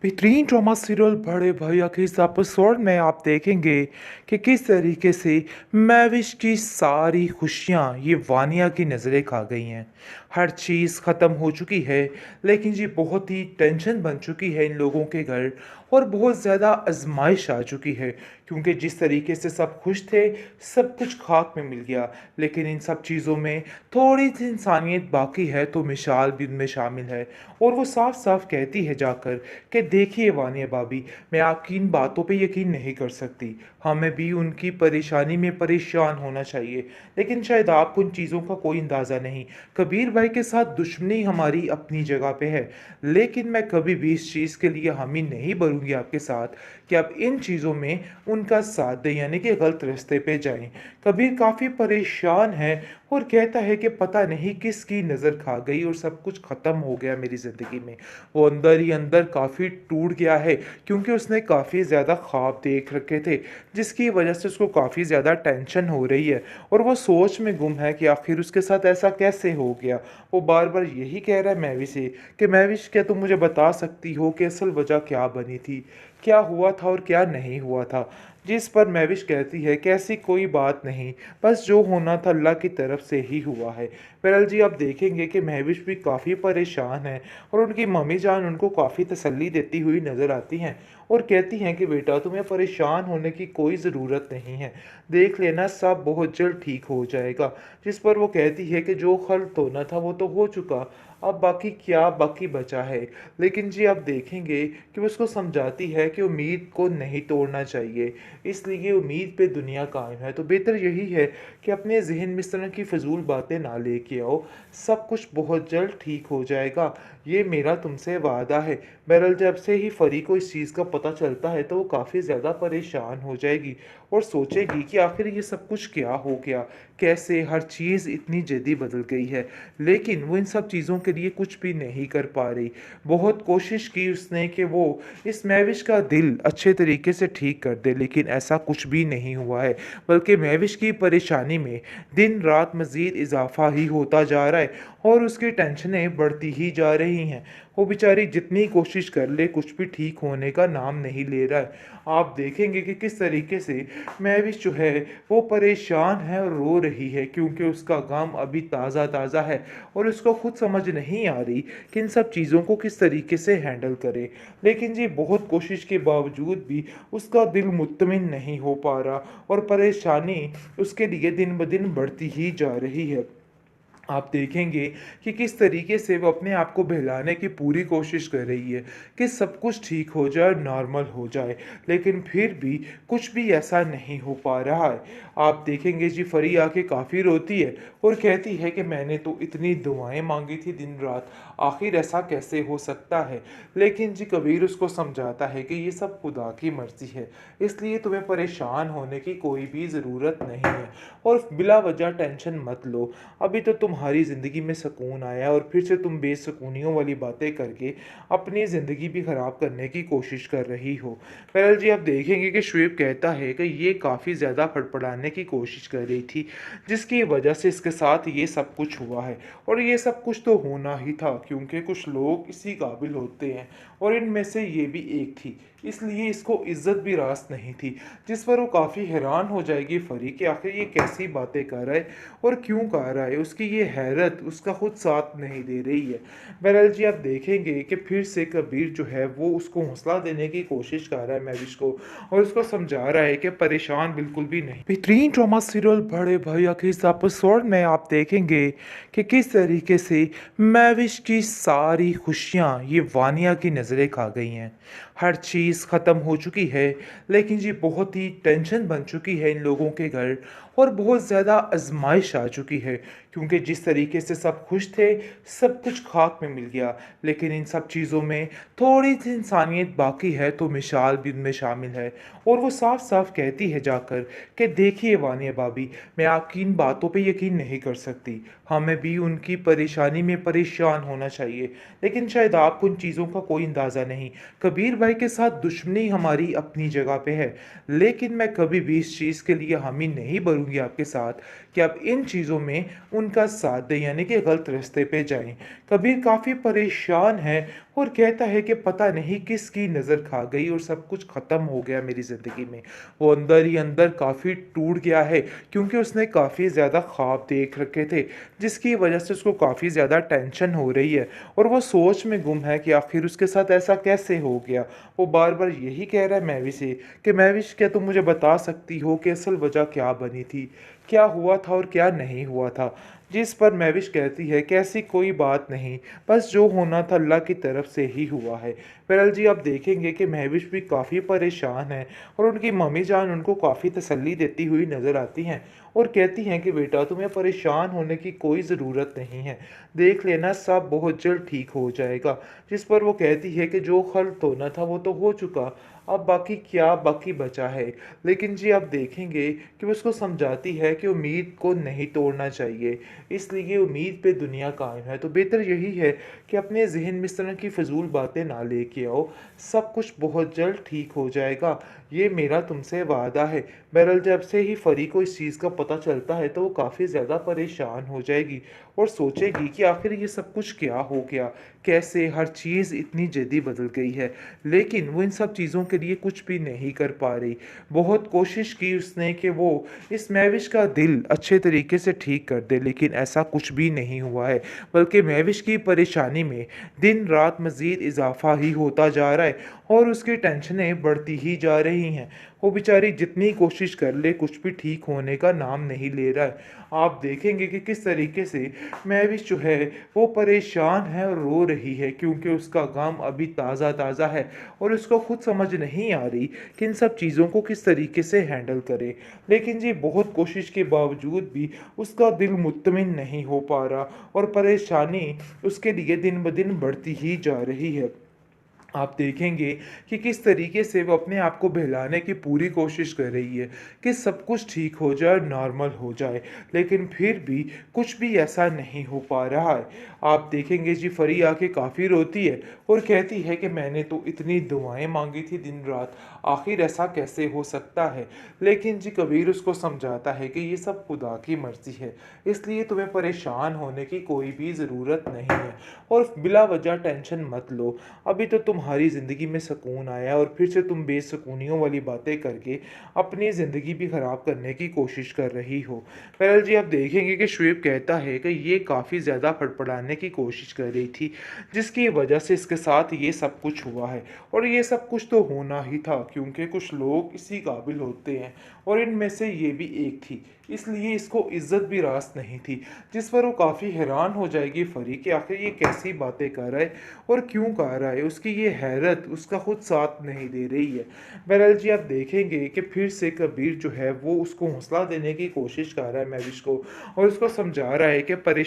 बेहतरीन drama serial बड़े भैया के इस एपिसोड में आप देखेंगे कि किस तरीके से महविश की सारी खुशियां ये वानिया की नज़रें खा गई हैं। हर चीज़ ख़त्म हो चुकी है, लेकिन जी बहुत ही टेंशन बन चुकी है इन लोगों के घर और बहुत ज़्यादा आजमाइश आ चुकी है, क्योंकि जिस तरीके से सब खुश थे सब कुछ खाक में मिल गया। लेकिन इन सब चीज़ों में थोड़ी सी इंसानियत बाकी है तो मिसाल भी उनमें शामिल है। और वो साफ साफ कहती है जाकर कि देखिए वानिया भाभी, मैं आपकी इन बातों पे यकीन नहीं कर सकती। हमें भी उनकी परेशानी में परेशान होना चाहिए, लेकिन शायद आपको उन चीज़ों का कोई अंदाज़ा नहीं। कबीर भाई के साथ दुश्मनी हमारी अपनी जगह पे है, लेकिन मैं कभी भी इस चीज़ के लिए हामी नहीं भरूंगी आपके साथ कि आप इन चीज़ों में उनका साथ दें, यानी कि गलत रास्ते पे जाएं। कबीर काफ़ी परेशान है और कहता है कि पता नहीं किसकी नज़र खा गई और सब कुछ ख़त्म हो गया मेरी ज़िंदगी में। वो अंदर ही अंदर काफ़ी टूट गया है, क्योंकि उसने काफ़ी ज़्यादा ख्वाब देख रखे थे, जिसकी वजह से उसको काफ़ी ज़्यादा टेंशन हो रही है और वो सोच में गुम है कि आखिर उसके साथ ऐसा कैसे हो गया। वो बार बार यही कह रहा है महविश से कि महविश, क्या तुम मुझे बता सकती हो कि असल वजह क्या बनी थी, क्या हुआ था और क्या नहीं हुआ था। जिस पर महविश कहती है कि ऐसी कोई बात नहीं, बस जो होना था अल्लाह की तरफ से ही हुआ है। बहरहाल जी आप देखेंगे कि महविश भी काफ़ी परेशान है और उनकी मम्मी जान उनको काफ़ी तसल्ली देती हुई नज़र आती हैं और कहती हैं कि बेटा तुम्हें परेशान होने की कोई ज़रूरत नहीं है, देख लेना सब बहुत जल्द ठीक हो जाएगा। जिस पर वो कहती है कि जो खल होना था वो तो हो चुका, अब बाकी क्या बाकी बचा है। लेकिन जी आप देखेंगे कि वो उसको समझाती है कि उम्मीद को नहीं तोड़ना चाहिए, इसलिए उम्मीद पे दुनिया कायम है। तो बेहतर यही है कि अपने जहन में इस तरह की फजूल बातें ना लेके आओ, सब कुछ बहुत जल्द ठीक हो जाएगा, ये मेरा तुमसे वादा है। बहरहाल जब से ही फरी को इस चीज़ का पता चलता है तो वो काफ़ी ज़्यादा परेशान हो जाएगी और सोचेगी कि आखिर ये सब कुछ क्या हो गया, कैसे हर चीज़ इतनी जल्दी बदल गई है। लेकिन वो इन सब चीज़ों के लिए कुछ भी नहीं कर पा रही। बहुत कोशिश की उसने कि वो इस महविश का दिल अच्छे तरीके से ठीक कर दे, लेकिन ऐसा कुछ भी नहीं हुआ है, बल्कि महविश की परेशानी में दिन रात मज़ीद इजाफा ही होता जा रहा है और उसकी टेंशनें बढ़ती ही जा रही हैं। वो बेचारी जितनी कोशिश कर ले कुछ भी ठीक होने का नाम नहीं ले रहा है। आप देखेंगे कि किस तरीके से महविश जो है वो परेशान है और रो रही है, क्योंकि उसका गम अभी ताज़ा ताज़ा है और उसको खुद समझ नहीं आ रही कि इन सब चीज़ों को किस तरीके से हैंडल करे। लेकिन जी बहुत कोशिश के बावजूद भी उसका दिल मुत्तमिन नहीं हो पा रहा और परेशानी उसके लिए दिन ब दिन बढ़ती ही जा रही है। आप देखेंगे कि किस तरीके से वो अपने आप को बहलाने की पूरी कोशिश कर रही है कि सब कुछ ठीक हो जाए, नॉर्मल हो जाए, लेकिन फिर भी कुछ भी ऐसा नहीं हो पा रहा है। आप देखेंगे जी फरी आके काफ़ी रोती है और कहती है कि मैंने तो इतनी दुआएं मांगी थी दिन रात, आखिर ऐसा कैसे हो सकता है। लेकिन जी कबीर उसको समझाता है कि ये सब खुदा की मर्ज़ी है, इसलिए तुम्हें परेशान होने की कोई भी ज़रूरत नहीं है और बिला वजह टेंशन मत लो। अभी तो तुम्हारी ज़िंदगी में सुकून आया है और फिर से तुम बेसुकूनियों वाली बातें करके अपनी ज़िंदगी भी ख़राब करने की कोशिश कर रही हो। बहरहाल जी आप देखेंगे कि शुएब कहता है कि ये काफ़ी ज़्यादा फड़फड़ाने की कोशिश कर रही थी, जिसकी वजह से इसके साथ ये सब कुछ हुआ है और ये सब कुछ तो होना ही था, क्योंकि कुछ लोग इसी काबिल होते हैं और इनमें से ये भी एक थी, इसलिए इसको इज्जत भी रास नहीं थी। जिस पर वो काफ़ी हैरान हो जाएगी फरी कि आखिर ये कैसी बातें कर रहा है और क्यों कर रहा है। उसकी ये हैरत उसका खुद साथ नहीं दे रही है। बहरहाल जी आप देखेंगे कि फिर से कबीर जो है वो उसको हौसला देने की कोशिश कर रहा है महविश को और उसको समझा रहा है कि परेशान बिल्कुल भी नहीं। बेहतरीन ड्रामा सीरियल बड़े भैया के इस एपिसोड में आप देखेंगे कि किस तरीके से महविश की सारी खुशियां ये वानिया की नज़रें खा गई हैं। हर चीज़ ख़त्म हो चुकी है, लेकिन जी बहुत ही टेंशन बन चुकी है इन लोगों के घर और बहुत ज़्यादा आजमाइश आ चुकी है, क्योंकि जिस तरीके से सब खुश थे सब कुछ खाक में मिल गया। लेकिन इन सब चीज़ों में थोड़ी सी इंसानियत बाकी है तो मिसाल भी उनमें शामिल है और वो साफ साफ कहती है जाकर कि देखिए वानिया भाभी, मैं आपकी इन बातों पे यकीन नहीं कर सकती। हमें भी उनकी परेशानी में परेशान होना चाहिए, लेकिन शायद आपको उन चीज़ों का कोई अंदाज़ा नहीं। कबीर भाई के साथ दुश्मनी हमारी अपनी जगह पे है, लेकिन मैं कभी भी इस चीज़ के लिए हामी नहीं भरूंगी दूँगी आपके साथ कि आप इन चीज़ों में उनका साथ दें, यानी कि गलत रास्ते पे जाएँ। कबीर काफ़ी परेशान है और कहता है कि पता नहीं किसकी नज़र खा गई और सब कुछ ख़त्म हो गया मेरी ज़िंदगी में। वो अंदर ही अंदर काफ़ी टूट गया है, क्योंकि उसने काफ़ी ज़्यादा ख्वाब देख रखे थे, जिसकी वजह से उसको काफ़ी ज़्यादा टेंशन हो रही है और वो सोच में गुम है कि आखिर उसके साथ ऐसा कैसे हो गया। वो बार-बार यही कह रहा है महवी से कि महविश, क्या तुम मुझे बता सकती हो कि असल वजह क्या बनी थी? क्या हुआ था और क्या नहीं हुआ था? जिस पर महविश कहती है कि ऐसी कोई बात नहीं, बस जो होना था अल्लाह की तरफ से ही हुआ है। बहरहाल जी, आप देखेंगे कि महविश भी काफ़ी परेशान है और उनकी मम्मी जान उनको काफ़ी तसल्ली देती हुई नज़र आती हैं और कहती हैं कि बेटा, तुम्हें परेशान होने की कोई ज़रूरत नहीं है। देख लेना, सब बहुत जल्द ठीक हो जाएगा। जिस पर वो कहती है कि जो खल्त होना था वो तो हो चुका, अब बाकी क्या बाकी बचा है। लेकिन जी, आप देखेंगे कि वो उसको समझाती है कि उम्मीद को नहीं तोड़ना चाहिए, इसलिए उम्मीद पे दुनिया कायम है। तो बेहतर यही है कि अपने ज़हन में इस तरह की फ़िज़ूल बातें ना लेके आओ, सब कुछ बहुत जल्द ठीक हो जाएगा, ये मेरा तुमसे वादा है। बहरहाल जब से ही फ़री को इस चीज़ का पता चलता है तो वो काफ़ी ज़्यादा परेशान हो जाएगी और सोचेगी कि आखिर ये सब कुछ क्या हो गया, कैसे हर चीज़ इतनी जल्दी बदल गई है। लेकिन वो इन सब चीज़ों के लिए कुछ भी नहीं कर पा रही। बहुत कोशिश की उसने कि वो इस महविश का दिल अच्छे तरीके से ठीक कर दे, लेकिन ऐसा कुछ भी नहीं हुआ है, बल्कि महविश की परेशानी में दिन रात मज़ीद इज़ाफ़ा ही होता जा रहा है और उसकी टेंशनें बढ़ती ही जा रही हैं। वो बेचारी जितनी कोशिश कर ले, कुछ भी ठीक होने का नाम नहीं ले रहा है। आप देखेंगे कि किस तरीके से महविश जो है वो परेशान है और रो रही है, क्योंकि उसका गम अभी ताज़ा-ताज़ा है और उसको खुद समझ नहीं आ रही कि इन सब चीज़ों को किस तरीके से हैंडल करे। लेकिन जी, बहुत कोशिश के बावजूद भी उसका दिल मुत्तमिन नहीं हो पा रहा और परेशानी उसके लिए दिन ब दिन बढ़ती ही जा रही है। आप देखेंगे कि किस तरीके से वो अपने आप को बहलाने की पूरी कोशिश कर रही है कि सब कुछ ठीक हो जाए, नॉर्मल हो जाए, लेकिन फिर भी कुछ भी ऐसा नहीं हो पा रहा है। आप देखेंगे जी, फरी आके काफ़ी रोती है और कहती है कि मैंने तो इतनी दुआएं मांगी थी दिन रात, आखिर ऐसा कैसे हो सकता है। लेकिन जी, कबीर उसको समझाता है कि ये सब खुदा की मर्ज़ी है, इसलिए तुम्हें परेशान होने की कोई भी ज़रूरत नहीं है और बिला वजह टेंशन मत लो। अभी तो तुम्हारी ज़िंदगी में सुकून आया और फिर से तुम बेसुकूनियों वाली बातें करके अपनी ज़िंदगी भी ख़राब करने की कोशिश कर रही हो। बहरहाल जी, आप देखेंगे कि शुएब कहता है कि ये काफ़ी ज़्यादा फड़फड़ाने की कोशिश कर रही थी, जिसकी वजह से इसके साथ ये सब कुछ हुआ है और ये सब कुछ तो होना ही था, क्योंकि कुछ लोग इसी काबिल होते हैं और इनमें से ये भी एक थी, इसलिए इसको इज्जत भी रास नहीं थी। जिस पर वो काफ़ी हैरान हो जाएगी फरी कि आखिर ये कैसी बातें कर रहा है और क्यों कह रहा है। उसकी ये हैरत उसका खुद साथ नहीं दे रही है। बहरहाल जी, आप देखेंगे कि फिर से कबीर जो है वो उसको हौसला देने की कोशिश कर रहा है महविश को और उसको समझा रहा है कि परेशान